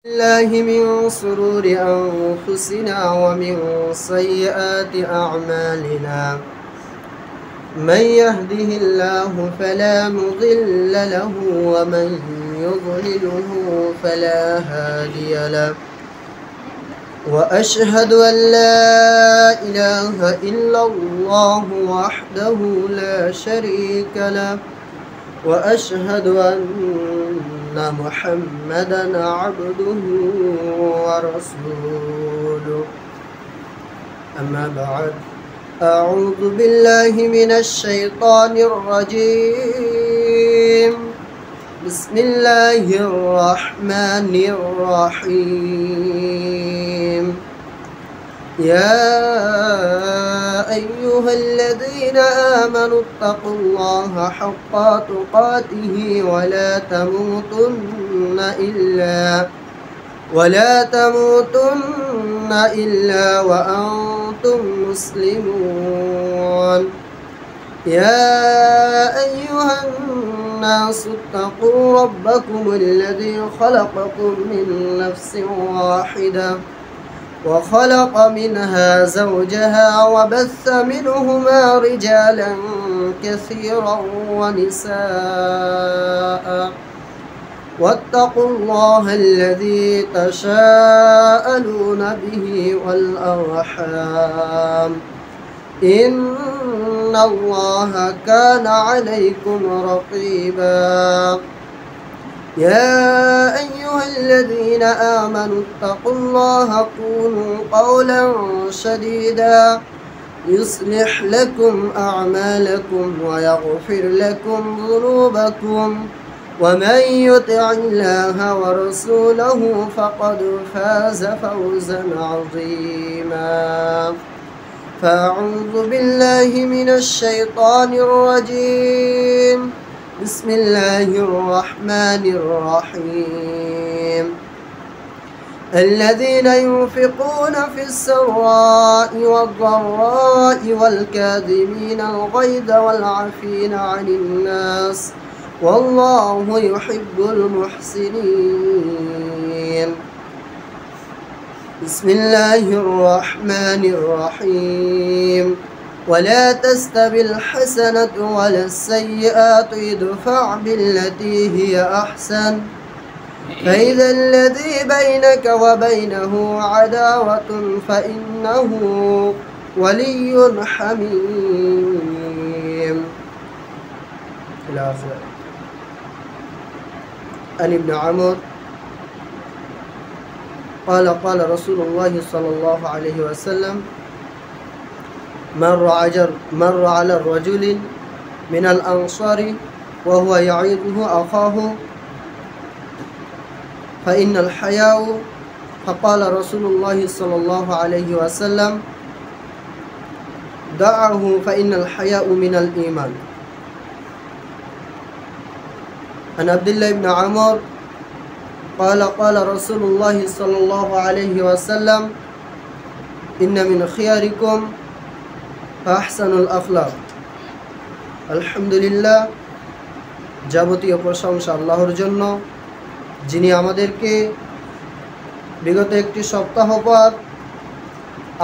الله من شرور أنفسنا ومن سيئات أعمالنا من يهده الله فلا مضل له ومن يضلله فلا هادي له وأشهد أن لا إله إلا الله وحده لا شريك له وأشهد أن محمدا عبده ورسوله أما بعد أعوذ بالله من الشيطان الرجيم بسم الله الرحمن الرحيم يا أيها الذين آمنوا اتقوا الله حق تقاته ولا تموتن إلا وأنتم مسلمون يا أيها الناس اتقوا ربكم الذي خلقكم من نفس واحدة وخلق منها زوجها وبث منهما رجالا كثيرا ونساء واتقوا الله الذي تساءلون به والأرحام إن الله كان عليكم رقيبا يا أيها الذين آمنوا اتقوا الله قولوا قولا سديدا يصلح لكم أعمالكم ويغفر لكم ذنوبكم ومن يطع الله ورسوله فقد فاز فوزا عظيما فأعوذ بالله من الشيطان الرجيم بسم الله الرحمن الرحيم الذين ينفقون في السراء والضراء والكاظمين الغيظ والعافين عن الناس والله يحب المحسنين بسم الله الرحمن الرحيم ولا تستوي الحسنة ولا السيئات ادفع بالتي هي أحسن فإذا الذي بينك وبينه عداوة فإنه ولي حميم إلى آخره. عن ابن عمر قال رسول الله صلى الله عليه وسلم مر على الرجل من الأنصار وهو يعيده أخاه فإن الحياء فقال رسول الله صلى الله عليه وسلم دعه فإن الحياء من الإيمان. عن عبد الله بن عمر قال رسول الله صلى الله عليه وسلم إن من خياركم আহসানুল আখলাক। আলহামদুলিল্লাহ, যাবতীয় প্রশংসা আল্লাহর জন্য, যিনি আমাদেরকে বিগত একটি সপ্তাহ পর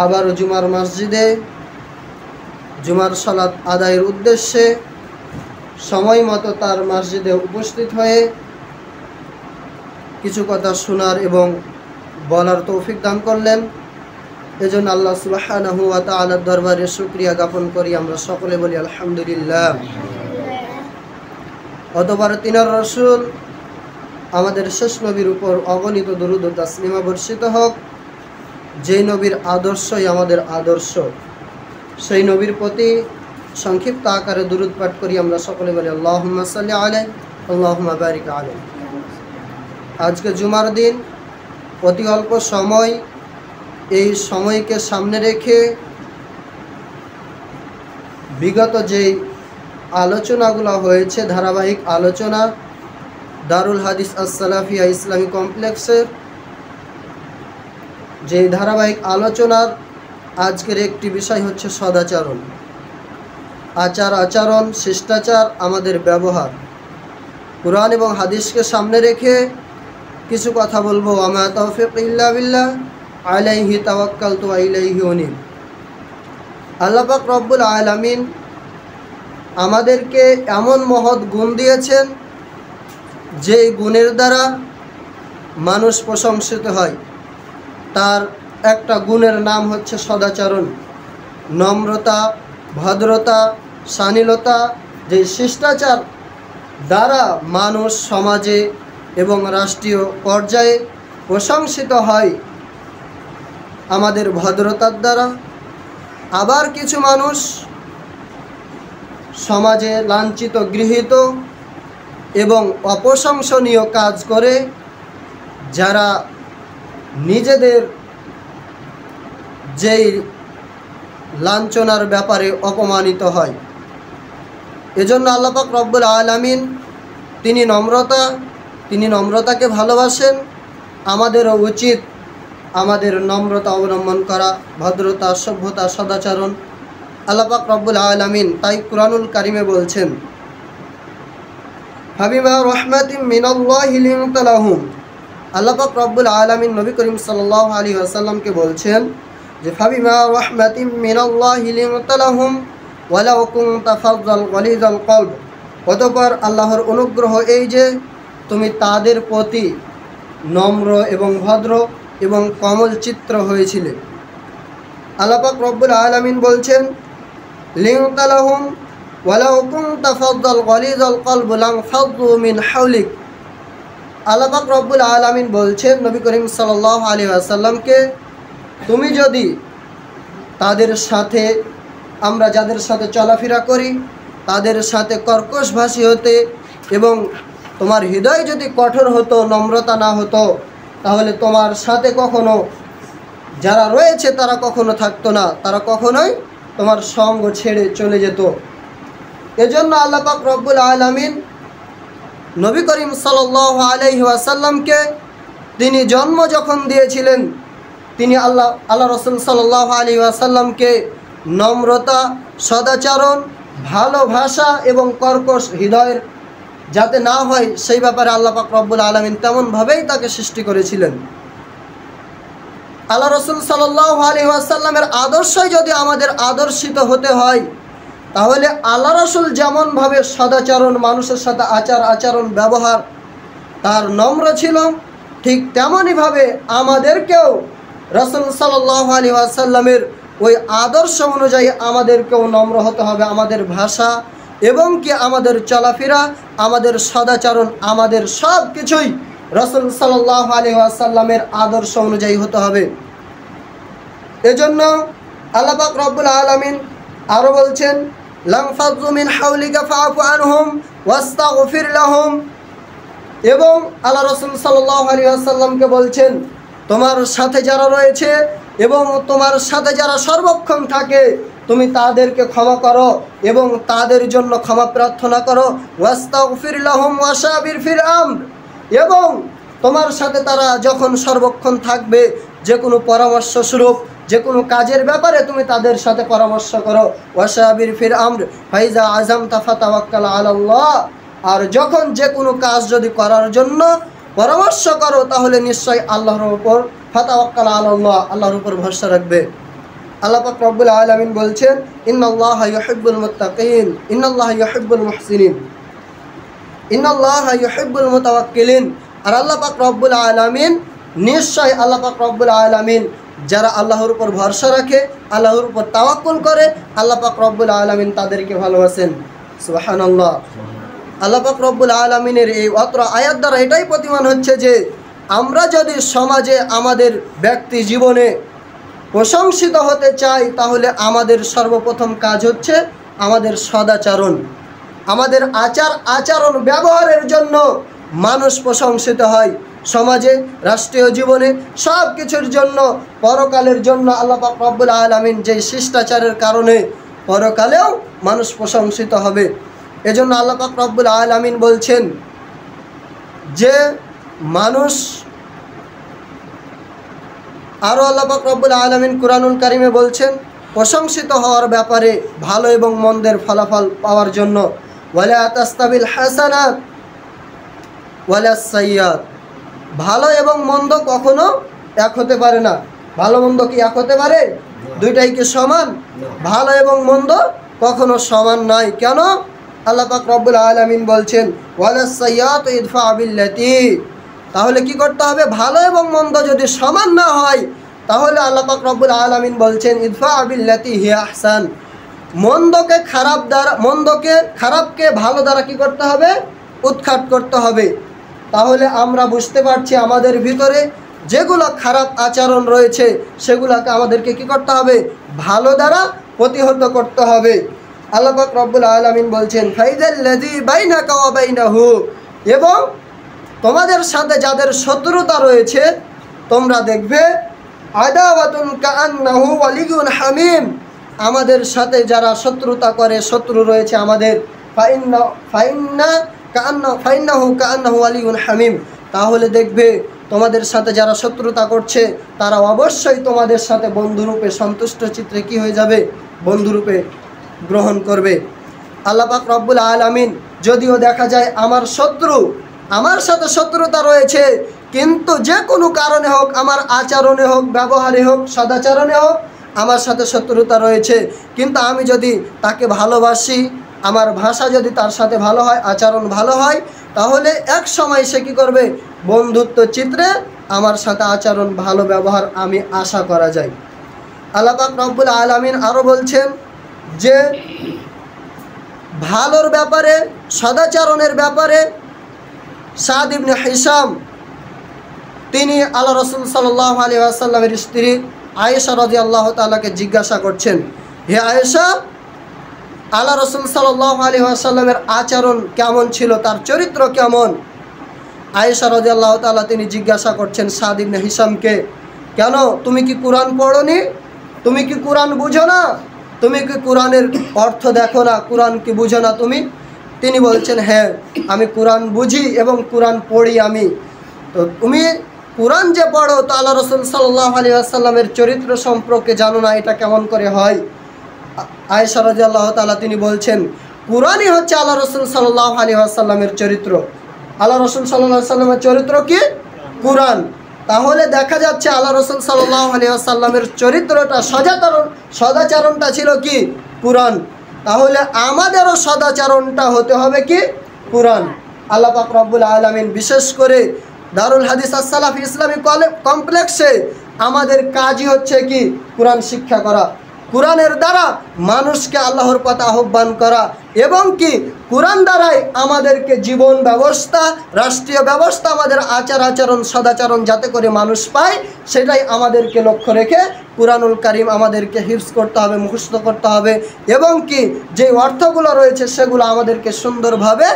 আবারও জুমার মসজিদে জুমার সালাত আদায়ের উদ্দেশ্যে সময় মতো তার মসজিদে উপস্থিত হয়ে কিছু কথা শোনার এবং বলার তৌফিক দান করলেন। এজন্য আল্লাহ সুবহানাহু ওয়া তাআলার দরবারে শুকরিয়া জ্ঞাপন করি। আমরা সকলে বলি আলহামদুলিল্লাহ। অতঃপর তিনার রাসূল আমাদের শেষ নবীর উপর অগণিত দরুদ ও তাসলিমা বর্ষিত হোক। যেই নবীর আদর্শই আমাদের আদর্শ, সেই নবীর প্রতি সংক্ষিপ্ত আকারে দরুদ পাঠ করি। আমরা সকলে বলি আল্লাহুম্মা সাল্লি আলাইহি আল্লাহুম্মা বারিক আলাইহি। আজকে জুমার দিন, অতি অল্প সময়, এই সময়কে সামনে রেখে বিগত যেই আলোচনাগুলো হয়েছে, ধারাবাহিক আলোচনা দারুল হাদিস আস-সালাফিয়া ইসলামী কমপ্লেক্সের যে ধারাবাহিক আলোচনার আজকের একটি বিষয় হচ্ছে সদাচরণ। আচরণ, শিষ্টাচার, আমাদের ব্যবহার। কুরআন এবং হাদিসকে সামনে রেখে কিছু কথা বলবো। আমা তৌফিক ইল্লা বিল্লাহ, আলাইহি তাওয়াক্কালতু ওয়া ইলাইহি উনীব। আল্লাহ পাক রব্বুল আলামিন আমাদেরকে এমন মহৎ গুণ দিয়েছেন যেই গুণের দ্বারা মানুষ প্রশংসিত হয়। তার একটা গুণের নাম হচ্ছে সদাচরণ, নম্রতা, ভদ্রতা, শালীনতা। যে শিষ্টাচার দ্বারা মানুষ সমাজে এবং রাষ্ট্রীয় পর্যায়ে প্রশংসিত হয় আমাদের ভদ্রতার দ্বারা। আবার কিছু মানুষ সমাজে লাঞ্ছিত, গৃহীত এবং অপ্রশংসনীয় কাজ করে, যারা নিজেদের যেই লাঞ্ছনার ব্যাপারে অপমানিত হয়। এজন্য আল্লাহ পাক রব্বুল আলামিন তিনি নম্রতাকে ভালোবাসেন। আমাদেরও উচিত আমাদের নম্রতা অবলম্বন করা, ভদ্রতা, সভ্যতা, সদাচরণ। আল্লাহ পাক রব্বুল আলামিন তাই কুরআনুল কারিমে বলছেন, ফাবিমা রাহমাতিম মিনাল্লাহি লিনতা লাহুম। আল্লাহ পাক রব্বুল আলামিন নবী করিম সাল্লাল্লাহু আলাইহি ওয়াসাল্লামকে বলছেন যে ফাবিমা রাহমাতিম মিনাল্লাহি লিনতা লাহুম ওয়ালাউ কুনতা ফাযযাল গালিযাল কলব। অতঃপর আল্লাহর অনুগ্রহ এই যে তুমি তাদের প্রতি নম্র এবং ভদ্র এবং কমল চিত্র হয়েছিলে। আল্লাহ পাক রব্বুল আলামিন বলছেন লিনতা লাহুম ওয়ালাউ কুনতা ফাযযাল গালিযাল কলব লানফাযযু মিন হাওলিক। আল্লাহ পাক রব্বুল আলামিন বলছেন নবী করিম সাল্লাল্লাহু আলাইহি ওয়াসাল্লামকে, তুমি যদি তাদের সাথে, আমরা যাদের সাথে চলাফেরা করি তাদের সাথে কর্কশভাষী হতে এবং তোমার হৃদয় যদি কঠোর হতো, নম্রতা না হতো, তাহলে তোমার সাথে কখনো যারা রয়েছে তারা কখনো থাকতো না, তারা কখনোই তোমার সঙ্গ ছেড়ে চলে যেত। এজন্য আল্লাহ পাক রব্বুল আলামিন নবী করিম সাল্লাল্লাহু আলাইহি ওয়াসাল্লামকে তিনি জন্ম যখন দিয়েছিলেন, তিনি আল্লাহ রাসূল সাল্লাল্লাহু আলাইহি ওয়াসাল্লামকে নম্রতা, সদাচরণ, ভালোবাসা এবং কর্কশ হৃদয়ের যাতে না হয় সেই ব্যাপারে আল্লাহ পাক রব্বুল আলামিন তেমনভাবেই তাকে সৃষ্টি করেছিলেন। আল্লাহ রাসূল সাল্লাল্লাহু আলাইহি ওয়াসাল্লামের আদর্শই যদি আমাদের আদর্শিত হতে হয়, তাহলে আল্লাহ রাসূল যেমনভাবে সদাচরণ, মানুষের সাথে আচরণ ব্যবহার তার নম্র ছিল, ঠিক তেমনইভাবে আমাদেরকেও রাসূল সাল্লাল্লাহু আলাইহি ওয়াসাল্লামের ওই আদর্শ অনুযায়ী আমাদেরকেও নম্র হতে হবে। আমাদের ভাষা এবং কি আমাদের চলাফেরা, আমাদের সদাচরণ, আমাদের সব কিছুই রাসূল সাল্লাল্লাহু আলাইহি ওয়াসাল্লামের আদর্শ অনুযায়ী হতে হবে। এজন্য আল্লাহ পাক রব্বুল আলামিন আরও বলছেন লানফাযযু মিন হাওলিকা ফাআফু আনহুম ওয়াস্তাগফির লাহুম। এবং আল্লাহ রাসূল সাল্লাল্লাহু আলাইহি ওয়াসাল্লামকে বলছেন, তোমার সাথে যারা রয়েছে এবং তোমার সাথে যারা সর্বক্ষণ থাকে তুমি তাদেরকে ক্ষমা করো এবং তাদের জন্য ক্ষমা প্রার্থনা করো। ওয়াস্তাগফির লাহুম ওয়াশাবির ফিল আমর। এবং তোমার সাথে তারা যখন সর্বক্ষণ থাকবে, যে কোনো পরামর্শ স্বরূপ, যে কোনো কাজের ব্যাপারে তুমি তাদের সাথে পরামর্শ করো। ওয়াশাবির ফিল আমর ফাইজা আযামতা ফাতাওয়াক্কাল আলাল্লাহ। আর যখন যে কোনো কাজ যদি করার জন্য পরামর্শ করো, তাহলে নিশ্চয়ই আল্লাহর উপর ফাতাওয়াক্কাল আলাল্লাহ, আল্লাহর উপর ভরসা রাখবে। আল্লাহ পাক রব্বুল আলামিন বলছেন ইন্নাল্লাহা ইউহিব্বুল মুত্তাকিন ইন্নাল্লাহা ইউহিব্বুল মুহসিনিন ইন্নাল্লাহা ইউহিব্বুল মুতাওয়াক্কিলিন। আর আল্লাহ পাক রব্বুল আলামিন, নিশ্চয় আল্লাহ পাক রব্বুল আলামিন যারা আল্লাহর উপর ভরসা রাখে, আল্লাহর উপর তাওয়াক্কুল করে, আল্লাহ পাক রব্বুল আলামিন তাদেরকে ভালোবাসেন। সুবহানাল্লাহ। আল্লাহ পাক রব্বুল আলামিনের এই অত্র আয়াত দ্বারা এটাই প্রতিমান হচ্ছে যে আমরা যদি সমাজে আমাদের ব্যক্তি জীবনে প্রশংসিত হতে চাই, তাহলে আমাদের সর্বপ্রথম কাজ হচ্ছে আমাদের সদাচরণ, আমাদের আচরণ ব্যবহারের জন্য মানুষ প্রশংসিত হয়। সমাজে, রাষ্ট্রীয় জীবনে, সব কিছুর জন্য, পরকালের জন্য আল্লাহ পাক রব্বুল আলামিন যে শিষ্টাচারের কারণে পরকালেও মানুষ প্রশংসিত হবে। এজন্য আল্লাহ পাক রব্বুল আলামিন বলছেন যে মানুষ, আরও আল্লাহ পাক রব্বুল আলামিন কুরআনুল কারিমে বলছেন প্রশংসিত হওয়ার ব্যাপারে, ভালো এবং মন্দের ফলাফল পাওয়ার জন্য, ওয়ালা তাস্তাবিল হাসানাত ওয়ালা সাইয়্যাত। ভালো এবং মন্দ কখনো এক হতে পারে না। ভালো মন্দ কি এক হতে পারে? দুইটাই কি সমান? ভালো এবং মন্দ কখনো সমান নয়। কেন? আল্লাহ পাক রব্বুল আলামিন বলছেন ওয়ালাস সাইয়্যাতু ইদফা বিল্লাতি। তাহলে কি করতে হবে? ভালো এবং মন্দ যদি সমান না হয় তাহলে আল্লাহ পাক রব্বুল আলামিন বলছেন ইদফা বিল্লাতি হিয়া আহসান। খারাপকে ভালো দ্বারা কি করতে হবে? উৎখাত করতে হবে। তাহলে আমরা বুঝতে পারছি আমাদের ভিতরে যেগুলো খারাপ আচরণ রয়েছে সেগুলোকে আমাদেরকে কি করতে হবে? ভালো দ্বারা প্রতিহত করতে হবে। আল্লাহ পাক রব্বুল আলামিন বলছেন ফাইজাল্লাযী বাইনাকা ওয়া বাইনাহু, এবং তোমাদের সাথে যাদের শত্রুতা রয়েছে তোমরা দেখবে আদাওয়াতুন কাআন্নাহু ওয়ালিয়ুন হামিম, আমাদের সাথে যারা শত্রুতা করে, শত্রু রয়েছে আমাদের, ফাইন্নাহু কাআন্নাহু ওয়ালিয়ুন হামিম, তাহলে দেখবে তোমাদের সাথে যারা শত্রুতা করছে তারা অবশ্যই তোমাদের সাথে বন্ধুরূপে সন্তুষ্ট চিত্রে কি হয়ে যাবে? বন্ধুরূপে গ্রহণ করবে। আল্লাহ পাক রব্বুল আলামিন যদিও দেখা যায় আমার শত্রু, আমার সাথে শত্রুতা রয়েছে, কিন্তু যে কোনো কারণে হোক, আমার আচরণে হোক, ব্যবহারে হোক, সদাচরণে হোক আমার সাথে শত্রুতা রয়েছে, কিন্তু আমি যদি তাকে ভালোবাসি, আমার ভাষা যদি তার সাথে ভালো হয়, আচরণ ভালো হয়, তাহলে এক সময় সে কী করবে? বন্ধুত্ব চিত্রে আমার সাথে আচরণ ভালো ব্যবহার আমি আশা করা যায়। আল্লাহ পাক রব্বুল আলামিন আরও বলছেন যে ভালোর ব্যাপারে, সদাচরণের ব্যাপারে সাদ ইবনে হিশাম তিনি আল্লাহ রসুল সাল্লাল্লাহু আলাইহি ওয়াসাল্লামের স্ত্রী আয়েশা রাদিয়াল্লাহু তাআলাকে জিজ্ঞাসা করছেন, হে আয়েশা, আল্লাহ রসুল সাল্লাল্লাহু আলাইহি ওয়াসাল্লামের আচরণ কেমন ছিল, তার চরিত্র কেমন? আয়েশা রাদিয়াল্লাহু তাআলা তিনি জিজ্ঞাসা করছেন সাদ ইবনে হিশামকে, কেন তুমি কি কোরআন পড়োনি? তুমি কি কোরআন বুঝো না? তুমি কি কোরআনের অর্থ দেখো না? কোরআন কি বুঝো না তুমি? তিনি বলছেন, হ্যাঁ আমি কোরআন বুঝি এবং কোরআন পড়ি আমি। তো তুমি কোরআন যে পড়ো, তো আল্লাহ রসুল সাল্লাল্লাহু আলাইহি ওয়াসাল্লামের চরিত্র সম্পর্কে জানো না, এটা কেমন করে হয়? আয়েশা রাদিয়াল্লাহু তাআলা তিনি বলছেন, কোরআনই হচ্ছে আল্লাহ রসুল সাল্লাল্লাহু আলাইহি ওয়াসাল্লামের চরিত্র। আল্লাহ রসুল সাল্লাল্লাহু আলাইহি ওয়াসাল্লামের চরিত্র কি? কোরআন। তাহলে দেখা যাচ্ছে আল্লাহ রসুল সাল্লাল্লাহু আলাইহি ওয়াসাল্লামের চরিত্রটা, সদাচরণটা ছিল কি? কোরআন। তাহলে আমাদেরও সদাচরণটা হতে হবে কি? কোরআন। আল্লাহ পাক রব্বুল আলামিন বিশেষ করে দারুল হাদিস as-সালাফি ইসলামিক কমপ্লেক্সে আমাদের কাজই হচ্ছে কি? কোরআন শিক্ষা করা, কোরআনের দ্বারা মানুষকে আল্লাহর পথে আহ্বান করা, এবং কি কোরআন দ্বারাই আমাদেরকে জীবন ব্যবস্থা, রাষ্ট্রীয় ব্যবস্থা, আমাদের আচার আচরণ, সদাচরণ যাতে করে মানুষ পায়, সেটাই আমাদেরকে লক্ষ্য রেখে কুরআনুল কারীম আমাদেরকে হিফজ করতে হবে, মুখস্থ করতে হবে, এবং কি যে অর্থগুলো রয়েছে সেগুলো আমাদেরকে সুন্দরভাবে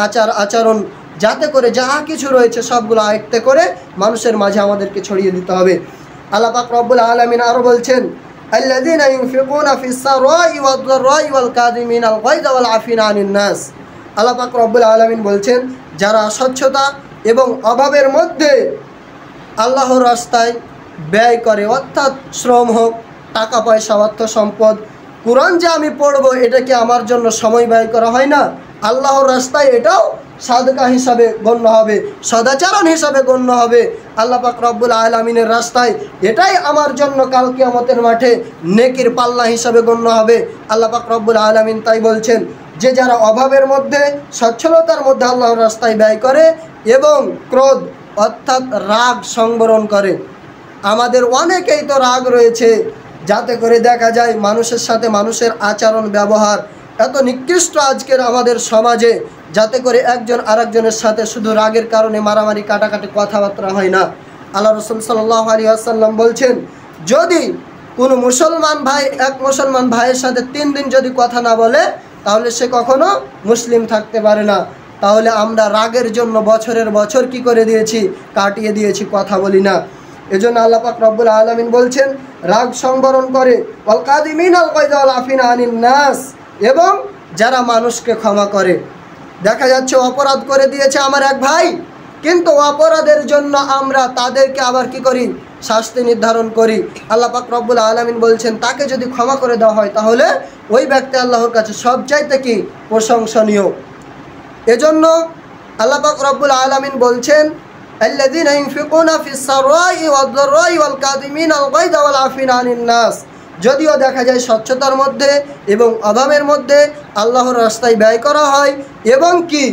আচার আচরণ যাতে করে যা কিছু রয়েছে সবগুলো আয়ত্তে করে মানুষের মাঝে আমাদেরকে ছড়িয়ে দিতে হবে। আল্লাহ পাক রব্বুল আলামিন আরও বলছেন, আল্লাযীনা ইউনফিকুনা ফিস-সাররাই ওয়াদ-দাররাই ওয়াল-কাযিমিনাল গায়যা ওয়াল-আফিনা আনিন নাস। আল্লাহ পাক রব্বুল আলামিন বলছেন, যারা স্বচ্ছতা এবং অভাবের মধ্যে আল্লাহর রাস্তায় ব্যয় করে, অর্থাৎ শ্রম হোক, টাকা পয়সা, অর্থ সম্পদ, কোরআন যে আমি পড়ব এটা কি আমার জন্য সময় ব্যয় করা হয় না? আল্লাহর রাস্তায় এটাও সাদকা হিসাবে গণ্য হবে, সদাচরণ হিসাবে গণ্য হবে। আল্লাহ পাক রব্বুল আলামিনের রাস্তায় এটাই আমার জন্য কাল কিয়ামতের মাঠে নেকির পাল্লা হিসাবে গণ্য হবে। আল্লাহ পাক রব্বুল আলামিন তাই বলছেন যে যারা অভাবের মধ্যে, সচ্ছলতার মধ্যে আল্লাহর রাস্তায় ব্যয় করে এবং ক্রোধ অর্থাৎ রাগ সংবরণ করে। আমাদের অনেকেই তো রাগ রয়েছে, যাতে করে দেখা যায় মানুষের সাথে মানুষের আচরণ ব্যবহার এত নিকৃষ্ট আজকের আমাদের সমাজে, যাতে করে একজন আরেকজনের সাথে শুধু রাগের কারণে মারামারি, কাটাকাটি, কথাবার্তা হয় না। আল্লাহ রসুল সাল্লাল্লাহু আলাইহি ওয়াসাল্লাম বলছেন, যদি কোনো মুসলমান ভাই এক মুসলমান ভাইয়ের সাথে 3 দিন যদি কথা না বলে তাহলে সে কখনো মুসলিম থাকতে পারে না। তাহলে আমরা রাগের জন্য বছরের বছর কি করে দিয়েছি? কাটিয়ে দিয়েছি, কথা বলি না। এজন্য আল্লাহ পাক রব্বুল আলামিন বলছেন, রাগ সংবরণ করে ওয়াল কাযিমিনাল গায়যা ওয়াল আফিনা আনিন নাস, এবং যারা মানুষকে ক্ষমা করে। দেখা যাচ্ছে অপরাধ করে দিয়েছে আমার এক ভাই, কিন্তু অপরাধের জন্য আমরা তাদেরকে আবার কি করি? শাস্তি নির্ধারণ করি। আল্লাহ পাক রব্বুল আলামিন বলছেন, তাকে যদি ক্ষমা করে দেওয়া হয় তাহলে ওই ব্যক্তি আল্লাহর কাছে সবচাইতে কি? প্রশংসনীয়। এজন্য আল্লাহ পাক রব্বুল আলামিন বলছেন আল্লাযীনা ইউনফিকুনা ফিস সাররাই ওয়াদ দাররাই ওয়াল কাযিমিনা আল গায়যা ওয়াল আফিনা আনিন নাস। যদিও দেখা যায় স্বচ্ছতার মধ্যে এবং অভাবের মধ্যে আল্লাহর রাস্তায় ব্যয় করা হয় এবং কি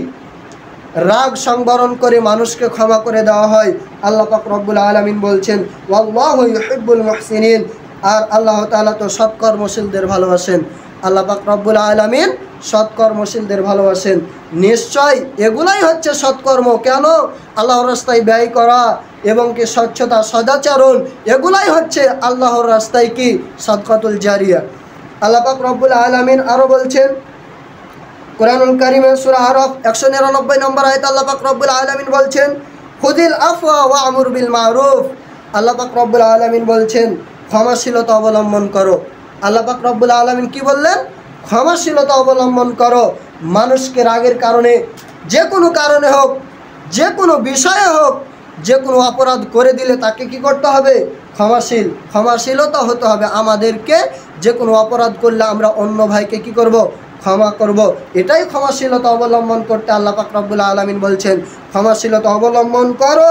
রাগ সংবরণ করে মানুষকে ক্ষমা করে দেওয়া হয়। আল্লাহ পাক রব্বুল আলামিন বলছেন ওয়াল্লাহু ইউহিব্বুল মুহসিনিন, আর আল্লাহ তাআলা তো সৎকর্মশীলদের ভালোবাসেন। আল্লাহ পাক রব্বুল আলামিন সৎকর্মশীলদের ভালোবাসেন। নিশ্চয় এগুলাই হচ্ছে সৎকর্ম। কেন? আল্লাহর রাস্তায় ব্যয় করা এবং কি স্বচ্ছতা, সদাচরণ, এগুলাই হচ্ছে আল্লাহর রাস্তায় কি সাদকাতুল জারিয়া। আল্লাহ পাক রব্বুল আলামিন আরও বলছেন কোরআনুল কারীমে সূরা আরাফ 199 নম্বর আয়াতে আল্লাহ পাক রব্বুল আলামিন বলছেন খুযিল আফওয়া ওয়া'মুর বিল মা'রুফ। আল্লাহ পাক রব্বুল আলামিন বলছেন ক্ষমাশীলতা অবলম্বন করো। আল্লাহ পাক রব্বুল আলামিন কি বললেন? ক্ষমাশীলতা অবলম্বন করো। মানুষকে রাগের কারণে, যে কোনো কারণে হোক, যে কোনো বিষয়ে হোক, যে কোনো অপরাধ করে দিলে তাকে কি করতে হবে? ক্ষমাশীলতা হতে হবে। আমাদেরকে যে কোনো অপরাধ করলে আমরা অন্য ভাইকে কি করব? ক্ষমা করব। এটাই ক্ষমাশীলতা অবলম্বন করতে আল্লাহ পাক রব্বুল আলামিন বলছেন ক্ষমাশীলতা অবলম্বন করো,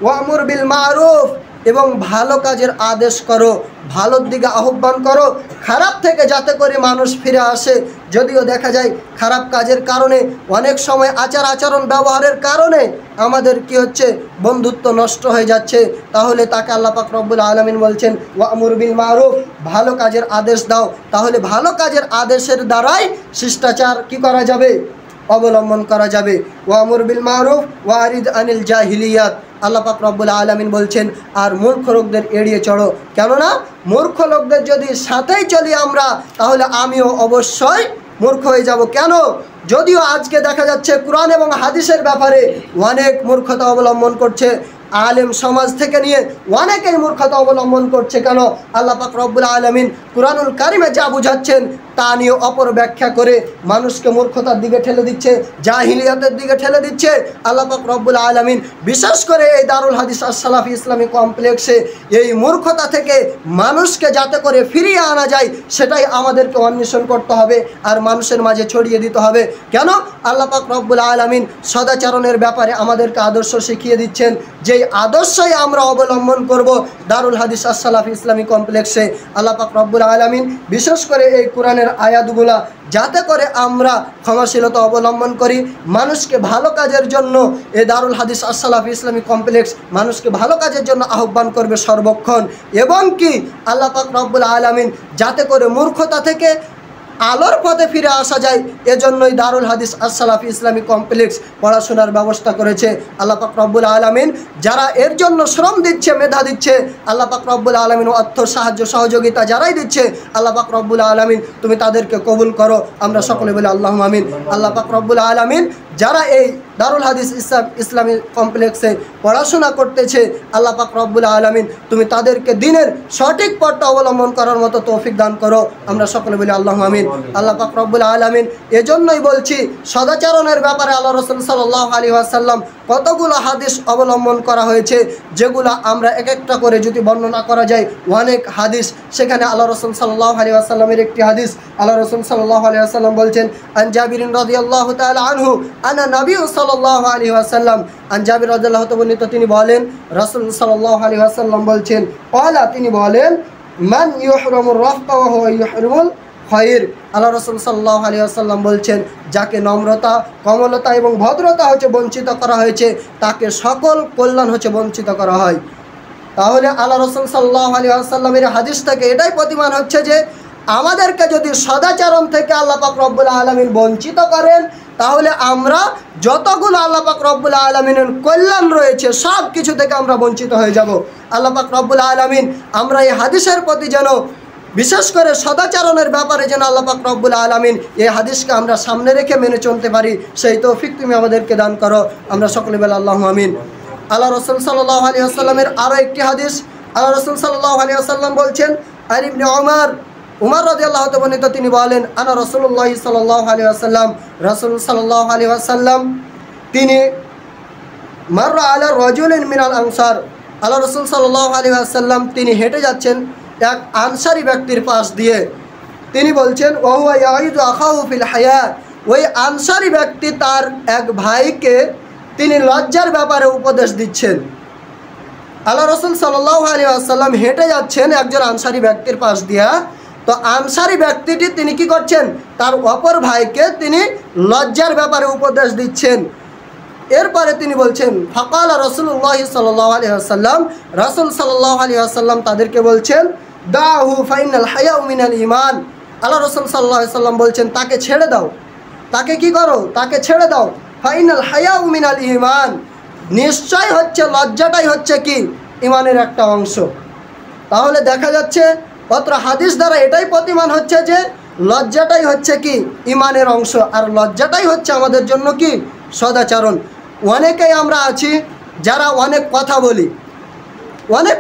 ওয়া'মুর বিল মা'রুফ, এবং ভালো কাজের আদেশ করো, ভালোর দিকে আহ্বান করো, খারাপ থেকে যাতে করে মানুষ ফিরে আসে। যদিও দেখা যায় খারাপ কাজের কারণে অনেক সময় আচরণ ব্যবহারের কারণে আমাদের কি হচ্ছে? বন্ধুত্ব নষ্ট হয়ে যাচ্ছে। তাহলে তাকে আল্লাহ পাক রব্বুল আলামিন বলছেন ওয়া'মুর বিল মা'রুফ, ভালো কাজের আদেশ দাও। তাহলে ভালো কাজের আদেশের দ্বারাই শিষ্টাচার কি করা যাবে? অবলম্বন করা যাবে। ওয়া'মুর বিল মা'রুফ ওয়ারিদ আনিল জাহিলিয়াত। আল্লাহ পাক রব্বুল আলামিন বলছেন আর মূর্খ লোকদের এড়িয়ে চলো। কেননা মূর্খ লোকদের যদি সাথেই চলি আমরা, তাহলে আমিও অবশ্যই মূর্খ হয়ে যাব। কেন? যদিও আজকে দেখা যাচ্ছে কোরআন এবং হাদিসের ব্যাপারে অনেক মূর্খতা অবলম্বন করছে, আলেম সমাজ থেকে নিয়ে অনেকেই মূর্খতা অবলম্বন করছে। কেন? আল্লাহ পাক রব্বুল আলামিন কুরআনুল কারীমে যা বুঝাচ্ছেন তা নিয়ে অপর ব্যাখ্যা করে মানুষকে মূর্খতার দিকে ঠেলে দিচ্ছে, জাহিলিয়াতের দিকে ঠেলে দিচ্ছে। আল্লাহ পাক রব্বুল আলামিন বিশেষ করে এই দারুল হাদিস আস-সালাফি ইসলামী কমপ্লেক্সে এই মূর্খতা থেকে মানুষকে যাতে করে ফিরিয়ে আনা যায় সেটাই আমাদেরকে অন্বেষণ করতে হবে আর মানুষের মাঝে ছড়িয়ে দিতে হবে। কেন? আল্লাহ পাক রব্বুল আলামিন সদাচরণের ব্যাপারে আমাদেরকে আদর্শ শিখিয়ে দিচ্ছেন, যেই আদর্শই আমরা অবলম্বন করব দারুল হাদিস আস-সালাফি ইসলামী কমপ্লেক্সে। আল্লাহ পাক রব্বুল আলামিন বিশেষ করে এই কোরআনের আয়াতগুলা যাতে করে আমরা ক্ষমাশীলতা অবলম্বন করি, মানুষকে ভালো কাজের জন্য এই দারুল হাদিস আস-সালাফি ইসলামী কমপ্লেক্স মানুষকে ভালো কাজের জন্য আহ্বান করবে সর্বক্ষণ। এবং কি আল্লাহ পাক রব্বুল আলামিন যাতে করে মূর্খতা থেকে আলোর পথে ফিরে আসা যায়, এজন্যই দারুল হাদিস আস-সালাফি ইসলামী কমপ্লেক্স পড়াশোনার ব্যবস্থা করেছে। আল্লাহ পাক রব্বুল আলামিন যারা এর জন্য শ্রম দিচ্ছে, মেধা দিচ্ছে, আল্লাহ পাক রব্বুল আলামিন অর্থ সাহায্য সহযোগিতা যারাই দিচ্ছে, আল্লাহ পাক রব্বুল আলামিন তুমি তাদেরকে কবুল করো। আমরা সকলে বলি আল্লাহুম্মা আমিন। আল্লাহ পাক রব্বুল আলামিন যারা এই দারুল হাদিস ইসলামী কমপ্লেক্সে পড়াশোনা করতেছে, আল্লাহ পাক রব্বুল আলামিন তুমি তাদেরকে দিনের সঠিক পথটা অবলম্বন করার মতো তৌফিক দান করো। আমরা সকলে বলি আল্লাহুম্মা আমিন। আল্লাহ পাক রব্বুল আলামিন এজন্যই বলছি সদাচরণের ব্যাপারে আল্লাহ রাসূল সাল্লাল্লাহু আলাইহি ওয়াসাল্লাম কতগুলো হাদিস অবলম্বন করা হয়েছে, যেগুলো আমরা এক একটা করে যদি বর্ণনা করা যায় অনেক হাদিস। সেখানে আল্লাহ রাসূল সাল্লাল্লাহু আলাইহি ওয়াসাল্লামের একটি হাদিস আল্লাহ রাসূল সাল্লাল্লাহু আলাইহি ওয়াসাল্লাম বলছেন আন জাবির রাদিয়াল্লাহু তাআলা আনহু আনা নবী সাল্লাল্লাহু আলাইহি ওয়াসাল্লাম। আন জাবির রাদিয়াল্লাহু তাআলা তিনি বলেন রাসূল সাল্লাল্লাহু আলাইহি ওয়াসাল্লাম বলছেন ক্বালা তিনি বলেন মান ইউহরামুর রাফকা ওয়া হুয়া ইউহরিমুল খায়র। আল্লাহ রাসূল সাল্লাল্লাহু আলাইহি ওয়াসাল্লাম বলছেন যাকে নম্রতা, কমলতা এবং ভদ্রতা হচ্ছে বঞ্চিত করা হয়েছে, তাকে সকল কল্যাণ হচ্ছে বঞ্চিত করা হয়। তাহলে আল্লাহ রাসূল সাল্লাল্লাহু আলাইহি ওয়াসাল্লামের হাদিস থেকে এটাই প্রতিমান হচ্ছে যে আমাদেরকে যদি সদাচরণ থেকে আল্লাহ পাক রব্বুল আলামিন বঞ্চিত করেন, তাহলে আমরা যতগুলো আল্লাহ পাক রব্বুল আলামিনের কল্যাণ রয়েছে সব কিছু থেকে আমরা বঞ্চিত হয়ে যাব। আল্লাহ পাক রব্বুল আলামিন আমরা এই হাদিসের প্রতি যেন বিশেষ করে সদাচরণের ব্যাপারে যেন আল্লাহ পাক রব্বুল আলামিন এই হাদিসকে আমরা সামনে রেখে মেনে চলতে পারি, সেই তৌফিক তুমি আমাদেরকে দান করো। আমরা সকলে বলি আল্লাহুম্মা আমিন। আল্লাহ রাসূল সাল্লাল্লাহু আলাইহি ওয়াসাল্লামের আরও একটি হাদিস আল্লাহ রাসূল সাল্লাল্লাহু আলাইহি ওয়াসাল্লাম বলছেন আর ইবনে উমর রাদিয়াল্লাহু তাআলা তিনি বলেন আনা রাসূলুল্লাহ সাল্লাল্লাহু আলাইহি ওয়াসাল্লাম, রাসূল সাল্লাল্লাহু আলাইহি ওয়াসাল্লাম তিনি মাররা আলা রাজুলিন মিনাল আনসার, আল্লাহ রাসূল সাল্লাল্লাহু আলাইহি ওয়াসাল্লাম তিনি হেঁটে যাচ্ছেন এক আনসারী ব্যক্তির পাশ দিয়ে। তিনি বলছেন ওয়া হুয়া ইয়াইদু আখাহু ফিল হায়াত, ওই আনসারী ব্যক্তি তার এক ভাইকে তিনি লজ্জার ব্যাপারে উপদেশ দিচ্ছেন। আল্লাহ রসুল সাল্লাল্লাহু আলাইহি ওয়াসাল্লাম হেঁটে যাচ্ছেন একজন আনসারী ব্যক্তির পাশ দিয়া। তো আনসারী ব্যক্তিটি তিনি কি করছেন, তার অপর ভাইকে তিনি লজ্জার ব্যাপারে উপদেশ দিচ্ছেন। এরপরে তিনি বলছেন ফাকাল রাসূলুল্লাহ সাল্লাল্লাহু আলাইহি ওয়াসাল্লাম, রাসূল সাল্লাল্লাহু আলাইহি ওয়াসাল্লাম তাদেরকে বলছেন দাহু ফাইনাল হায়াউ মিনাল ঈমান। আল্লাহ রসুল সাল্লাল্লাহু আলাইহি ওয়াসাল্লাম বলছেন তাকে ছেড়ে দাও, তাকে কি করো, তাকে ছেড়ে দাও। ফাইনাল হায়াউ মিনাল ঈমান, নিশ্চয় হচ্ছে লজ্জাটাই হচ্ছে কি ঈমানের একটা অংশ। তাহলে দেখা যাচ্ছে অত্র হাদিস দ্বারা এটাই প্রতিমান হচ্ছে যে লজ্জাটাই হচ্ছে কি ঈমানের অংশ, আর লজ্জাটাই হচ্ছে আমাদের জন্য কি সদাচরণ। অনেকেই আমরা আছি যারা অনেক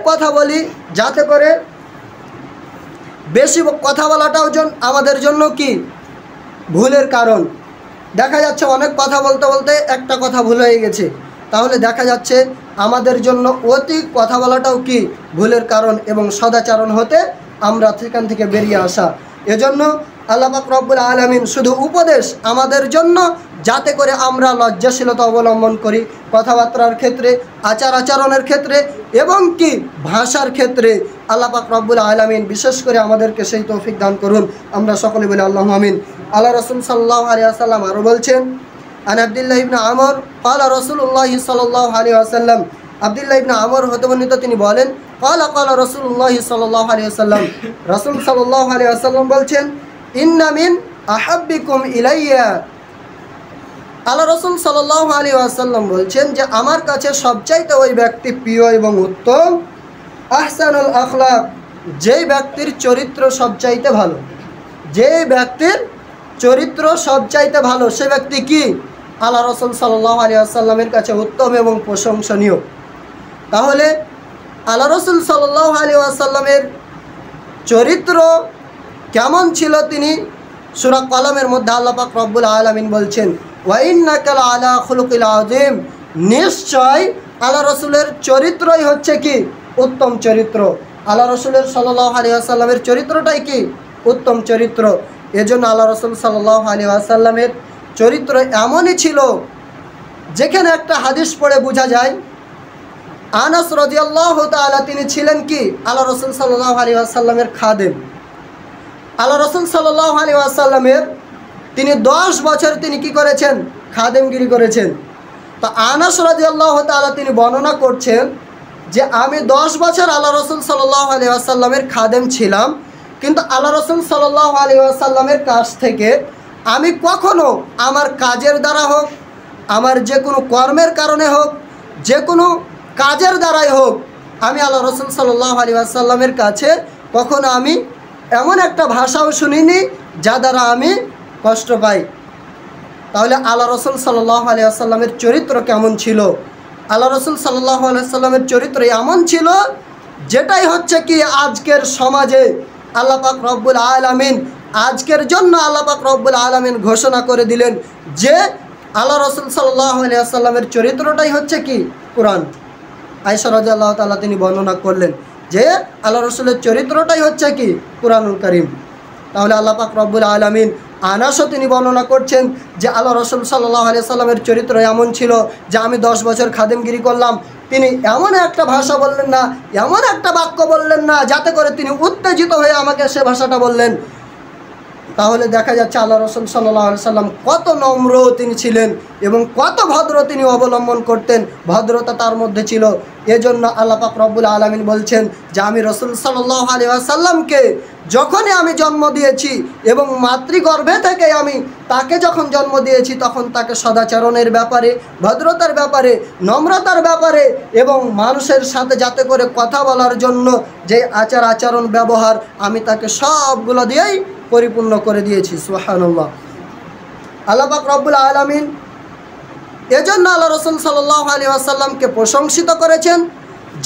কথা বলি যাতে করে বেশি কথা বলাটাও আমাদের জন্য কি ভুলের কারণ। দেখা যাচ্ছে অনেক কথা বলতে বলতে একটা কথা ভুল হয়ে গেছে, তাহলে দেখা যাচ্ছে আমাদের জন্য অতি কথা বলাটাও কি ভুলের কারণ, এবং সদাচরণ হতে আমরা সেখান থেকে বেরিয়ে আসা। এজন্য আল্লাহ পাক রব্বুল আলামিন শুধু উপদেশ আমাদের জন্য, যাতে করে আমরা লজ্জাশীলতা অবলম্বন করি কথাবার্তার ক্ষেত্রে, আচার আচরণের ক্ষেত্রে এবং কি ভাষার ক্ষেত্রে। আল্লাহ পাক রব্বুল আলামিন বিশেষ করে আমাদেরকে সেই তৌফিক দান করুন। আমরা সকলে বলি আল্লাহুম্মা আমিন। আল্লাহ রাসূল সাল্লাল্লাহু আলাইহি ওয়াসাল্লাম আরও বলছেন আন আব্দুল্লাহ ইবনে আমর ক্বালা রাসূলুল্লাহ সাল্লাল্লাহু আলাইহি ওয়াসাল্লাম, আব্দুল্লাহ ইবনে আমর হতে বর্ণিত তিনি বলেন ক্বালা ক্বালা রাসূলুল্লাহ সাল্লাল্লাহু আলাইহি ওয়াসাল্লাম, রাসূল সাল্লাল্লাহু আলাইহি ওয়াসাল্লাম বলছেন ইন্না মিন আহাব্বিকুম ইলাইয়া। আল্লাহ রসুল সাল্লাল্লাহু আলাইহি ওয়াসাল্লাম বলছেন যে আমার কাছে সবচাইতে ওই ব্যক্তি প্রিয় এবং উত্তম আহসানুল আখলাক, যেই ব্যক্তির চরিত্র সবচাইতে ভালো, যে ব্যক্তির চরিত্র সবচাইতে ভালো সে ব্যক্তি কি আল্লাহ রসুল সাল্লাল্লাহু আলাইহি ওয়াসাল্লামের কাছে উত্তম এবং প্রশংসনীয়। তাহলে আল্লাহ রসুল সাল্লাল্লাহু আলাইহি ওয়াসাল্লামের চরিত্র কেমন ছিল তিনি সূরা কলমের মধ্যে আল্লাহ পাক রব্বুল আলামিন বলছেন ওয়া ইন্নাকা লাআলা খুলুকিল আযীম, নিশ্চয় আল্লাহ রসুলের চরিত্রই হচ্ছে কি উত্তম চরিত্র। আল্লাহ রসুলের সাল্লাল্লাহু আলাইহি ওয়াসাল্লামের চরিত্রটাই কি উত্তম চরিত্র। এজন্য আল্লাহ রসুল সাল্লাল্লাহু আলাইহি ওয়াসাল্লামের চরিত্র এমনই ছিল, যেখানে একটা হাদিস পড়ে বোঝা যায় আনাস রাদিয়াল্লাহু তাআলা তিনি ছিলেন কি আল্লাহ রসুল সাল্লাল্লাহু আলাইহি ওয়াসাল্লামের খাদেম। আল্লাহ রসুল সাল্লাল্লাহু আলাইহি ওয়াসাল্লামের তিনি 10 বছর তিনি কি করেছেন, খাদেমগিরি করেছেন। তো আনাস রাদিয়াল্লাহু তাআলা তিনি বর্ণনা করছেন যে আমি 10 বছর আল্লাহ রসুল সাল্লাল্লাহু আলাইহি ওয়াসাল্লামের খাদেম ছিলাম, কিন্তু আল্লাহ রসুল সাল্লাল্লাহু আলাইহি ওয়াসাল্লামের কাছ থেকে আমি কখনো আমার কাজের দ্বারা হোক, আমার যে কোনো কর্মের কারণে হোক, যে কোনো কাজের দ্বারাই হোক, আমি আল্লাহ রসুল সাল্লাল্লাহু আলাইহি ওয়াসাল্লামের কাছে কখনো আমি এমন একটা ভাষাও শুনিনি যা দ্বারা আমি কষ্ট পাই। তাহলে আল্লাহ রসুল সাল্লাল্লাহু আলাইহি ওয়াসাল্লামের চরিত্র কেমন ছিল? আল্লাহ রসুল সাল্লাল্লাহু আলাইহি ওয়াসাল্লামের চরিত্র এমন ছিল যেটাই হচ্ছে কি আজকের সমাজে আল্লাহ পাক রব্বুল আলামিন আজকের জন্য আল্লাহ পাক রব্বুল আলামিন ঘোষণা করে দিলেন যে আল্লাহ রসুল সাল্লাল্লাহু আলাইহি ওয়াসাল্লামের চরিত্রটাই হচ্ছে কি কোরআন। আয়েশা রাদিয়াল্লাহু তাআলা তিনি বর্ণনা করলেন যে আল্লাহ রসুলের চরিত্রটাই হচ্ছে কি কুরআনুল কারীম। তাহলে আল্লাহ পাক রব্বুল আলামিন আনাসও তিনি বর্ণনা করছেন যে আল্লাহ রসুল সাল্লাল্লাহু আলাইহি ওয়াসাল্লামের চরিত্র এমন ছিল যে আমি 10 বছর খাদেমগিরি করলাম, তিনি এমন একটা ভাষা বললেন না, এমন একটা বাক্য বললেন না যাতে করে তিনি উত্তেজিত হয়ে আমাকে সে ভাষাটা বললেন। তাহলে দেখা যাচ্ছে আল্লাহ রসুল সাল্লাল্লাহু আলাইহি ওয়াসাল্লাম কত নম্র তিনি ছিলেন এবং কত ভদ্র তিনি অবলম্বন করতেন, ভদ্রতা তার মধ্যে ছিল। এজন্য আল্লাহ পাক রব্বুল আলামিন বলছেন যে আমি রসুল সাল্লাল্লাহু আলাইহি ওয়াসাল্লামকে যখনই আমি জন্ম দিয়েছি এবং মাতৃগর্ভে থেকে আমি তাকে যখন জন্ম দিয়েছি তখন তাকে সদাচরণের ব্যাপারে, ভদ্রতার ব্যাপারে, নম্রতার ব্যাপারে এবং মানুষের সাথে যাতে করে কথা বলার জন্য যে আচার আচরণ ব্যবহার আমি তাকে সবগুলো দিয়েই পরিপূর্ণ করে দিয়েছি। সুবহানাল্লাহ। আল্লাহ পাক রব্বুল আলামিন এজন্য আল্লাহ রসুল সাল্লাল্লাহু আলাইহি ওয়াসাল্লামকে প্রশংসিত করেছেন,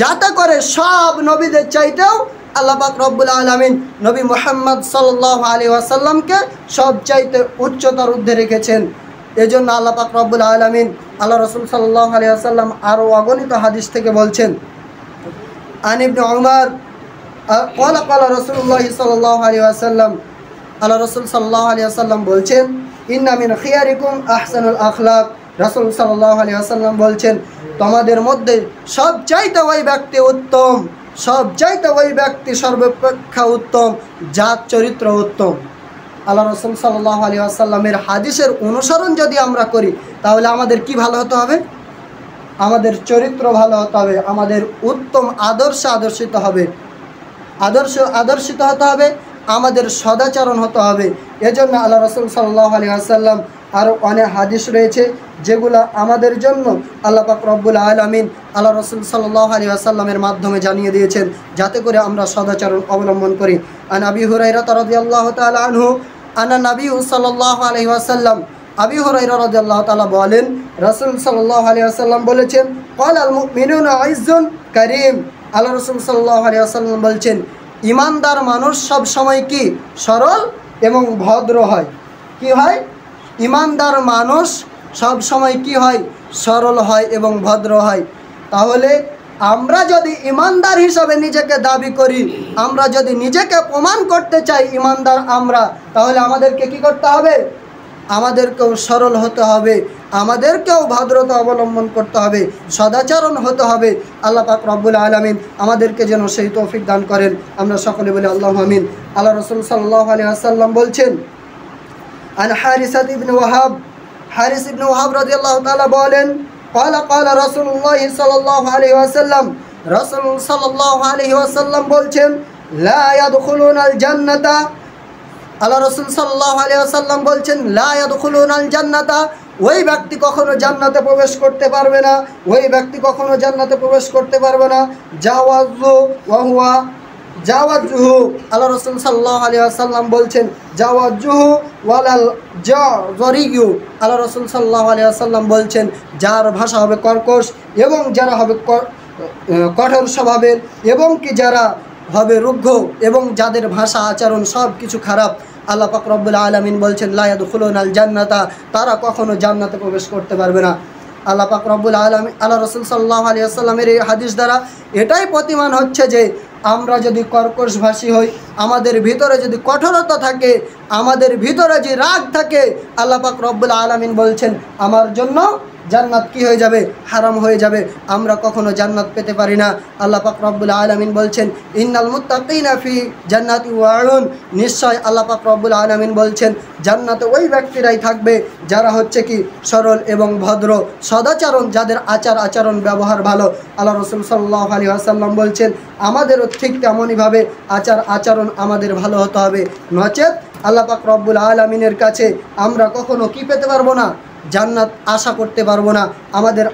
যাতে করে সব নবীদের চাইতেও আল্লাহ পাক রব্বুল আলামিন নবী মুহাম্মদ সাল্লাল্লাহু আলাইহি ওয়াসাল্লামকে সবচাইতে উচ্চতার ঊর্ধ্বে রেখেছেন। এজন্য আল্লাহ পাক রব্বুল আলামিন আল্লাহ রসুল সাল্লাল্লাহু আলাইহি ওয়াসাল্লাম আরও অগণিত হাদিস থেকে বলছেন আন ইবনে উমর ক্বালা ক্বালা রাসূলুল্লাহ সাল্লাল্লাহু আলাইহি ওয়াসাল্লাম, আল্লাহ রসুল সাল্লাল্লাহু আলাইহি ওয়াসাল্লাম বলছেন ইন্না মিন খিয়ারিকুম আহসানুল আখলাক, রাসূল সাল্লাল্লাহু আলাইহি ওয়াসাল্লাম বলছেন, তোমাদের মধ্যে সবচাইতে ওই ব্যক্তি উত্তম, সবচাইতে ওই ব্যক্তি সর্বাপেক্ষা উত্তম, যার চরিত্র উত্তম। আল্লাহ রাসূল সাল্লাল্লাহু আলাইহি ওয়াসাল্লামের হাদিসের অনুসরণ যদি আমরা করি, তাহলে আমাদের কি ভালো হতে হবে? আমাদের চরিত্র ভালো হতে হবে, আমাদের উত্তম আদর্শিত হবে, আদর্শিত হতে হবে, আমাদের সদাচরণ হতে হবে। এজন্য আল্লাহ রাসূল সাল্লাল্লাহু আলাইহি ওয়াসাল্লাম আরও অনেক হাদিস রয়েছে যেগুলো আমাদের জন্য আল্লাহ পাক রব্বুল আলামিন আল্লাহ রাসূল সাল্লাল্লাহু আলাইহি ওয়াসাল্লামের মাধ্যমে জানিয়ে দিয়েছেন, যাতে করে আমরা সদাচরণ অবলম্বন করি। আন আবি হুরায়রা রাদিয়াল্লাহু তাআলা আনহু আনা নবী সাল্লাল্লাহু আলাইহি ওয়াসাল্লাম, আবি হুরায়রা রাদিয়াল্লাহু তাআলা বলেন, রাসূল সাল্লাল্লাহু আলাইহি ওয়াসাল্লাম বলেছেন, ক্বালাল মুমিনুনা ইজ্জুন কারীম। আল্লাহ রাসূল সাল্লাল্লাহু আলাইহি ওয়াসাল্লাম বলছেন, ইমানদার মানুষ সব সময় কি সরল এবং ভদ্র হয়। কি হয়? ইমানদার মানুষ সব সময় কি হয়? সরল হয় এবং ভদ্র হয়। তাহলে আমরা যদি ইমানদার হিসাবে নিজেকে দাবি করি, আমরা যদি নিজেকে প্রমাণ করতে চাই ইমানদার আমরা, তাহলে আমাদেরকে কি করতে হবে? আমাদেরকেও সরল হতে হবে, আমাদেরকেও ভদ্রতা অবলম্বন করতে হবে, সদাচরণ হতে হবে। আল্লাহ পাক রব্বুল আলামিন আমাদেরকে যেন সেই তৌফিক দান করেন। আমরা সকলে বলি আল্লাহুম্মা আমিন। আল্লাহ রাসূল সাল্লাল্লাহু আলাইহি ওয়াসাল্লাম বলছেন, আন হারিসা ইবনে ওয়াহাব, হারিস ইবনে ওয়াহাব রাদিয়াল্লাহু তাআলা বলেন, ক্বালা রাসূলুল্লাহ সাল্লাল্লাহু আলাইহি ওয়াসাল্লাম, রাসূল সাল্লাল্লাহু আলাইহি ওয়াসাল্লাম বলছেন, লা ইয়াদখুলুনাল জান্নাতা, আল্লাহ রাসূল সাল্লাল্লাহু আলাইহি ওয়াসাল্লাম বলছেন, লা ইয়াদখুলুনাল জান্নাতা, ওই ব্যক্তি কখনো জান্নাতে প্রবেশ করতে পারবে না, ওই ব্যক্তি কখনো জান্নাতে প্রবেশ করতে পারবে না, জাওয়াজু ওয়া হুয়া জাওয়াজুহু, আল্লাহ রাসূল সাল্লাল্লাহু আলাইহি ওয়াসাল্লাম বলছেন, জাওয়াজুহু ওয়ালাল জারিয়ু, আল্লাহ রাসূল সাল্লাল্লাহু আলাইহি ওয়াসাল্লাম বলছেন, যার ভাষা হবে কর্কশ এবং যারা হবে কঠোর স্বভাবের এবং কি যারা হবে রুগ্ন এবং যাদের ভাষা আচরণ সব কিছু খারাপ, আল্লাহ পাক রব্বুল আলামিন বলছেন, লা ইয়াদখুলুনাল জান্নাতা, তারা কখনো জান্নাতে প্রবেশ করতে পারবে না। আল্লাহ পাক রব্বুল আলামিন আল্লাহ রাসূল সাল্লাল্লাহু আলাইহি ওয়াসাল্লামের এই হাদিস দ্বারা এটাই প্রতিমান হচ্ছে যে আমরা যদি কর্কশভাষী হই, আমাদের ভিতরে যদি কঠোরতা থাকে, আমাদের ভিতরে যে রাগ থাকে, আল্লাহ পাক রব্বুল আলামিন বলছেন আমার জন্য জান্নাত কি হয়ে যাবে? হারাম হয়ে যাবে। আমরা কখনো জান্নাত পেতে পারি না। আল্লাহ পাক রব্বুল আলামিন বলছেন, ইন্নাল মুত্তাকিনা ফি জান্নাতি ওয়া উয়ুন, নিশ্চয় আল্লাহ পাক রব্বুল আলামিন বলছেন জান্নাতে ওই ব্যক্তিরাই থাকবে যারা হচ্ছে কি সরল এবং ভদ্র, সদাচরণ, যাদের আচরণ ব্যবহার ভালো। আল্লাহ রাসূল সাল্লাল্লাহু আলাইহি ওয়াসাল্লাম বলছেন আমাদেরও ঠিক তেমনইভাবে আচরণ আমাদের ভালো হতে হবে, নচেত আল্লাহ পাক রব্বুল আলামিনের কাছে আমরা কখনো কি পেতে পারবো না? জান্নাত আশা করতে পারবো না। আমাদের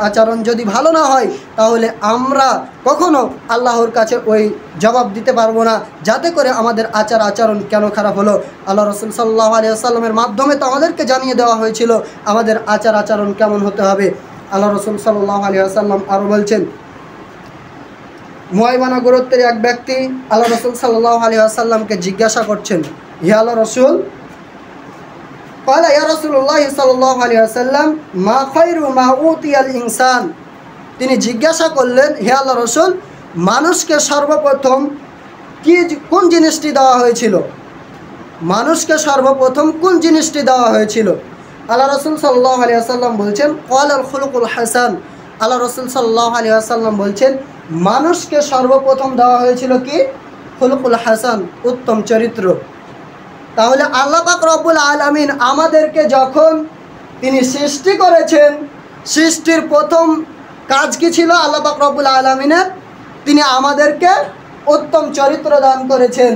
আচরণ যদি ভালো না হয়, তাহলে আমরা কখনো আল্লাহর কাছে ওই জবাব দিতে পারবো না, যাতে করে আমাদের আচরণ কেন খারাপ হলো। আল্লাহ রাসূল সাল্লাল্লাহু আলাইহি ওয়াসাল্লামের মাধ্যমে তো আমাদেরকে জানিয়ে দেওয়া হয়েছিল আমাদের আচরণ কেমন হতে হবে। আল্লাহ রাসূল সাল্লাল্লাহু আলাইহি ওয়াসাল্লাম আরও বলছেন, মুয়াইবানা গোত্রের এক ব্যক্তি আল্লাহ রাসূল সাল্লাল্লাহু আলাইহি ওয়াসাল্লামকে জিজ্ঞাসা করছেন, হে আল্লাহ রাসূল, ক্বালা ইয়া রাসূলুল্লাহ সাল্লাল্লাহু আলাইহি ওয়াসাল্লাম, মা খায়রু মা উতিয়াল ইনসান, তিনি জিজ্ঞাসা করলেন, হে আল্লাহ রাসূল, মানুষকে সর্বপ্রথম কোন জিনিসটি দেওয়া হয়েছিল? মানুষকে সর্বপ্রথম কোন জিনিসটি দেওয়া হয়েছিল? আল্লাহ রাসূল সাল্লাল্লাহু আলাইহি ওয়াসাল্লাম বলছেন, ক্বালাল খুলুকুল হাসান, আল্লাহ রাসূল সাল্লাল্লাহু আলাইহি ওয়াসাল্লাম বলছেন মানুষকে সর্বপ্রথম দেওয়া হয়েছিল কি? খুলুকুল হাসান, উত্তম চরিত্র। তাহলে আল্লাহ পাক রব্বুল আলামিন আমাদেরকে যখন তিনি সৃষ্টি করেছেন, সৃষ্টির প্রথম কাজ কি ছিল আল্লাহ পাক রব্বুল আলামিনের? তিনি আমাদেরকে উত্তম চরিত্র দান করেছেন।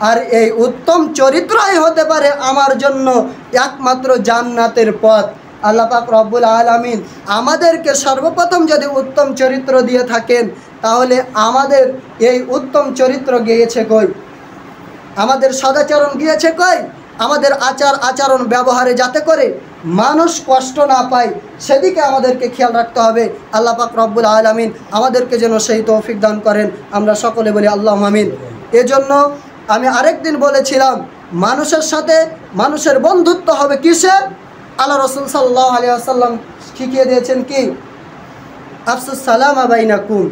আর এই উত্তম চরিত্রই হতে পারে আমার জন্য একমাত্র জান্নাতের পথ। আল্লাহ পাক রব্বুল আলামিন আমাদেরকে সর্বপ্রথম যদি উত্তম চরিত্র দিয়ে থাকেন, তাহলে আমাদের এই উত্তম চরিত্র গিয়েছে কই? আমাদের সদাচরণ গিয়েছে কই? আমাদের আচরণ ব্যবহারে যাতে করে মানুষ কষ্ট না পায়, সেদিকে আমাদেরকে খেয়াল রাখতে হবে। আল্লাহ পাক রব্বুল আলামিন আমাদেরকে যেন সেই তৌফিক দান করেন। আমরা সকলে বলি আল্লাহুম্মা আমিন। এজন্য আমি আরেকদিন বলেছিলাম, মানুষের সাথে মানুষের বন্ধুত্ব হবে কিসে? আল্লাহ রাসূল সাল্লাল্লাহু আলাইহি ওয়াসাল্লাম শিখিয়ে দিয়েছেন কি? আফসুস সালামা বাইনাকুম,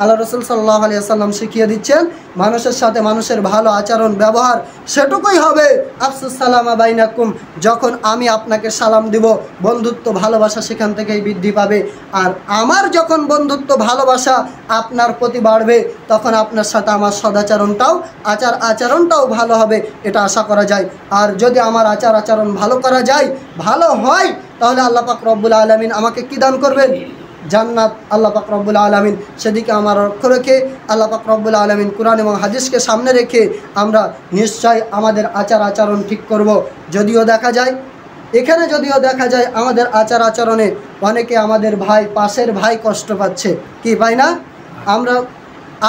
আল্লাহ রসুল সাল্লাল্লাহু আলাইহি ওয়াসাল্লাম শিখিয়ে দিচ্ছেন মানুষের সাথে মানুষের ভালো আচরণ ব্যবহার সেটুকুই হবে আফসুস সালামা বাইনাকুম, যখন আমি আপনাকে সালাম দিব বন্ধুত্ব ভালোবাসা সেখান থেকেই বৃদ্ধি পাবে। আর আমার যখন বন্ধুত্ব ভালোবাসা আপনার প্রতি বাড়বে তখন আপনার সাথে আমার সদাচরণটাও আচরণটাও ভালো হবে, এটা আশা করা যায়। আর যদি আমার আচরণ ভালো করা যায়, ভালো হয়, তাহলে আল্লাহ পাক রব্বুল আলামিন আমাকে কি দান করবেন? জান্নাত। আল্লাহ পাক রব্বুল আলামিন সেদিকে আমার লক্ষ্য রেখে আল্লাহ পাক রব্বুল আলামিন কুরআন এবং হাদিসকে সামনে রেখে আমরা নিশ্চয় আমাদের আচরণ ঠিক করব। যদিও দেখা যায় আমাদের আচরণে অনেকে আমাদের ভাই, পাশের ভাই কষ্ট পাচ্ছে, কি পাই না?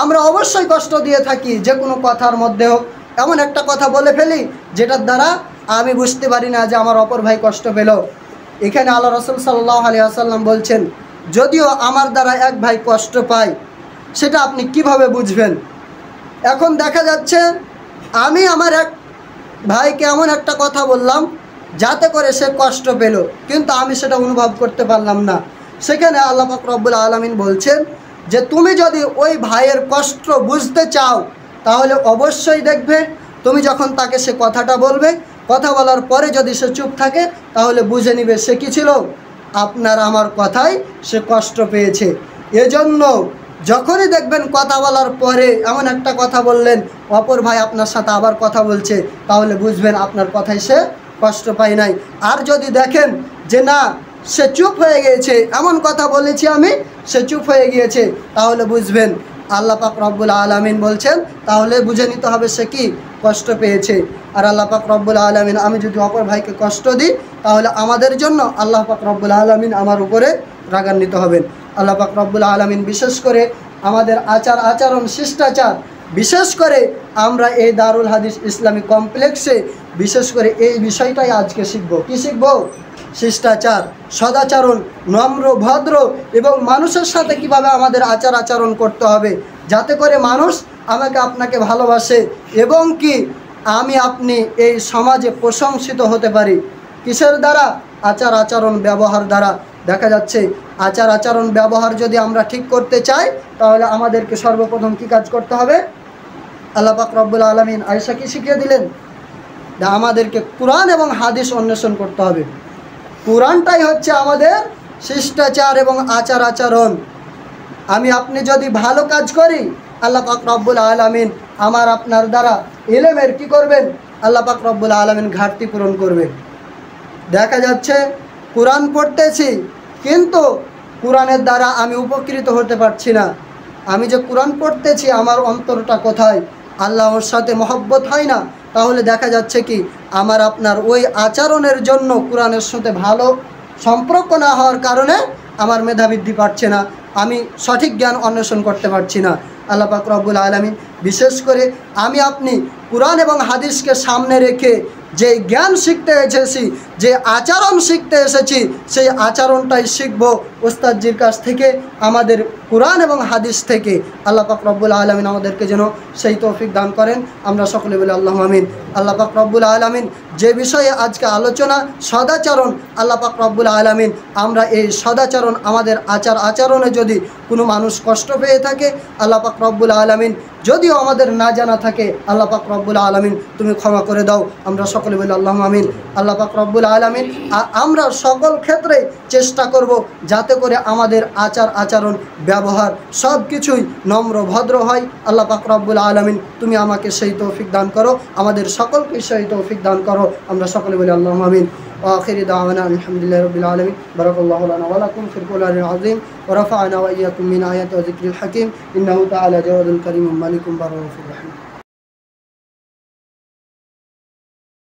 আমরা অবশ্যই কষ্ট দিয়ে থাকি, যে কোনো কথার মধ্যে হোক এমন একটা কথা বলে ফেলি যেটার দ্বারা আমি বুঝতে পারি না যে আমার অপর ভাই কষ্ট পেল। এখানে আল্লাহ রাসূল সাল্লাল্লাহু আলাইহি ওয়াসাল্লাম বলছেন, যদিও আমার দ্বারা এক ভাই কষ্ট পায়, সেটা আপনি কিভাবে বুঝবেন? এখন দেখা যাচ্ছে আমি আমার এক ভাইকে এমন একটা কথা বললাম যাতে করে সে কষ্ট পেল, কিন্তু আমি সেটা অনুভব করতে পারলাম না। সেখানে আল্লাহ পাক রব্বুল আলামিন বলছেন যে তুমি যদি ওই ভাইয়ের কষ্ট বুঝতে চাও তাহলে অবশ্যই দেখবে, তুমি যখন তাকে সে কথাটা বলবে, কথা বলার পরে যদি সে চুপ থাকে তাহলে বুঝে নিবে সে কী ছিল? আপনার আমার কথায় সে কষ্ট পেয়েছে। এজন্য যখনই দেখবেন কথা বলার পরে এমন একটা কথা বললেন, অপর ভাই আপনার সাথে আবার কথা বলছে, তাহলে বুঝবেন আপনার কথায় সে কষ্ট পায় নাই। আর যদি দেখেন যে না, সে চুপ হয়ে গিয়েছে, এমন কথা বলেছি আমি, সে চুপ হয়ে গিয়েছে, তাহলে বুঝবেন আল্লাহ পাক রব্বুল আলামিন বলছেন, তাহলে বুঝে নিতে হবে সে কি কষ্ট পেয়েছে। আর আল্লাহ পাক রব্বুল আলামিন, আমি যদি অপর ভাইকে কষ্ট দিই তাহলে আমাদের জন্য আল্লাহ পাক রব্বুল আলামিন আমার উপরে রাগান্বিত হবেন। আল্লাহ পাক রব্বুল আলামিন বিশেষ করে আমাদের আচরণ শিষ্টাচার, বিশেষ করে আমরা এই দারুল হাদিস ইসলামী কমপ্লেক্সে বিশেষ করে এই বিষয়টাই আজকে শিখব। কি শিখব? শিষ্টাচার, সদাচরণ, নম্র ভদ্র এবং মানুষের সাথে কিভাবে আমাদের আচরণ করতে হবে যাতে করে মানুষ আমাকে আপনাকে ভালোবাসে এবং কি আমি আপনি এই সমাজে প্রশংসিত হতে পারি। কিসের দ্বারা? আচরণ ব্যবহার দ্বারা। দেখা যাচ্ছে আচরণ ব্যবহার যদি আমরা ঠিক করতে চাই তাহলে আমাদেরকে সর্বপ্রথম কি কাজ করতে হবে? আল্লাহ পাক রব্বুল আলামিন আয়েশা কি শিখিয়ে দিলেন? আমাদেরকে কুরআন এবং হাদিস অন্বেষণ করতে হবে। কুরআনটাই হচ্ছে আমাদের শিষ্টাচার এবং আচরণ। আমি আপনি যদি ভালো কাজ করি, আল্লাহ পাক রব্বুল আলামিন আমার আপনার দ্বারা ইলমের কি করবেন? আল্লাহ পাক রব্বুল আলামিন ঘাটতি পূরণ করবেন। দেখা যাচ্ছে কুরআন পড়তেছি কিন্তু কুরআনের দ্বারা আমি উপকৃত হতে পারছি না। আমি যে কুরআন পড়তেছি আমার অন্তরটা কোথায়? আল্লাহর সাথে মহব্বত হয় না। তাহলে দেখা যাচ্ছে কি আমার আপনার ওই আচরণের জন্য কুরআনের সাথে ভালো সম্পর্ক না হওয়ার কারণে আমার মেধা বৃদ্ধি পাচ্ছে না, আমি সঠিক জ্ঞান অন্বেষণ করতে পারছি না। আল্লাহ পাক রব্বুল আলামিন বিশেষ করে আমি আপনি কুরআন এবং হাদিসকে সামনে রেখে যে জ্ঞান শিখতে এসেছি, যে আচরণ শিখতে এসেছি, সেই আচরণটাই শিখব ওস্তাদজির কাছ থেকে, আমাদের কুরআন এবং হাদিস থেকে। আল্লাহ পাক রব্বুল আলামিন আমাদেরকে যেন সেই তৌফিক দান করেন। আমরা সকলে বলি আল্লাহুম্মা আমিন। আল্লাহ পাক রব্বুল আলামিন যে বিষয়ে আজকে আলোচনা সদাচরণ, আল্লাহ পাক রব্বুল আলামিন আমরা এই সদাচরণ আমাদের আচরণে যদি কোনো মানুষ কষ্ট পেয়ে থাকে, আল্লাহ পাক রব্বুল আলামিন যদিও আমাদের না জানা থাকে, আল্লাহ পাক রব্বুল আলামিন তুমি ক্ষমা করে দাও। আমরা সকলে বলি আল্লাহুম্মা আমিন। আল্লাহ পাক রব্বুল আলামিন আমরা সকল ক্ষেত্রে চেষ্টা করব যাতে করে আমাদের আচরণ ব্যবহার সব কিছুই নম্র ভদ্র হয়। আল্লাহ পাক রব্বুল আলামিন তুমি আমাকে সেই তৌফিক দান করো, আমাদের সকলকে সেই তৌফিক দান করো। আমরা সকলে বলি আল্লাহুম্মা আমিন। وآخر دعوانا الحمد لله رب العالمين. بارك الله لنا ولكم في القرآن العظيم ورفعنا وإياكم من آيات وذكر الحكيم إنه تعالى جواد كريم مالك بر